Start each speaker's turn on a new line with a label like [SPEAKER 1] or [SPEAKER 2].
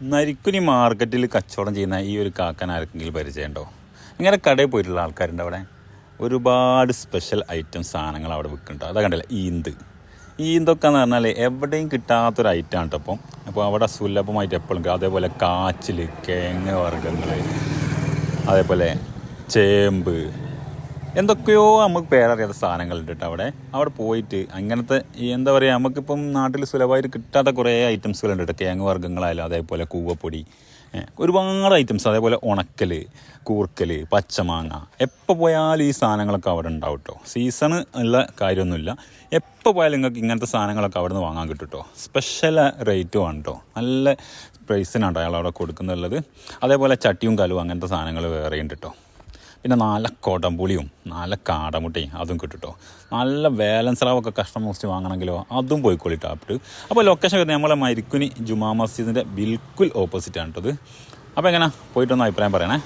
[SPEAKER 1] നരിക്കുനി മാർക്കറ്റിൽ കച്ചവടം ചെയ്യുന്ന ഈ ഒരു കാക്കൻ ആർക്കെങ്കിലും പരിചയമുണ്ടോ? ഇങ്ങനെ കടയിൽ പോയിട്ടുള്ള ആൾക്കാരുണ്ട്. അവിടെ ഒരുപാട് സ്പെഷ്യൽ ഐറ്റം സാധനങ്ങൾ അവിടെ വിൽക്കുന്നുണ്ട്. അതാ കണ്ടില്ല, ഈന്തൊക്കെ എന്ന് പറഞ്ഞാൽ എവിടെയും കിട്ടാത്തൊരു ഐറ്റം ആണ് കേട്ടോ. അപ്പോൾ അവിടെ സുലഭമായിട്ട് എപ്പോഴും അതേപോലെ കാച്ചിൽ, കിഴങ്ങ് വർഗ്ഗങ്ങൾ, അതേപോലെ ചേമ്പ്, എന്തൊക്കെയോ നമുക്ക് പേരറിയാത്ത സാധനങ്ങളുണ്ട് കേട്ടോ. അവിടെ പോയിട്ട് അങ്ങനത്തെ എന്താ പറയുക, നമുക്കിപ്പം നാട്ടിൽ സുലഭമായിട്ട് കിട്ടാത്ത കുറേ ഐറ്റംസുകളുണ്ട് കേട്ടോ. കിഴങ്ങ് വർഗ്ഗങ്ങളായാലും അതേപോലെ കൂവപ്പൊടി, ഒരുപാട് ഐറ്റംസ്, അതേപോലെ ഉണക്കൽ, കൂർക്കൽ, പച്ചമാങ്ങ, എപ്പോൾ പോയാലും ഈ സാധനങ്ങളൊക്കെ അവിടെ ഉണ്ടാവും കേട്ടോ. സീസണ് ഉള്ള കാര്യമൊന്നുമില്ല, എപ്പോൾ പോയാലും നിങ്ങൾക്ക് ഇങ്ങനത്തെ സാധനങ്ങളൊക്കെ അവിടെ നിന്ന് വാങ്ങാൻ കിട്ടും കേട്ടോ. സ്പെഷ്യൽ റേറ്റും ആണ് കേട്ടോ, നല്ല പ്രൈസിനാണ് അയാൾ അവിടെ കൊടുക്കുന്നുള്ളത്. അതേപോലെ ചട്ടിയും കലവും അങ്ങനത്തെ സാധനങ്ങൾ വേറെയുണ്ട് കേട്ടോ. പിന്നെ നല്ല കൊടംപുളിയും നല്ല കാടമുട്ടയും അതും കിട്ടും കേട്ടോ. നല്ല വേലൻസ്രാവൊക്കെ കഷ്ണം മുറിച്ച് വാങ്ങണമെങ്കിലോ അതും പോയിക്കോളിട്ടോ ആപ്പിട്ട്. അപ്പോൾ ലൊക്കേഷൻ വരുന്നത് നമ്മളെ മരിക്കുനി ജുമാ മസ്ജിദിൻ്റെ ബിൽക്കുൽ ഓപ്പോസിറ്റാണ് കേട്ടത്. അപ്പോൾ എങ്ങനെ പോയിട്ടൊന്ന് അഭിപ്രായം പറയണേ.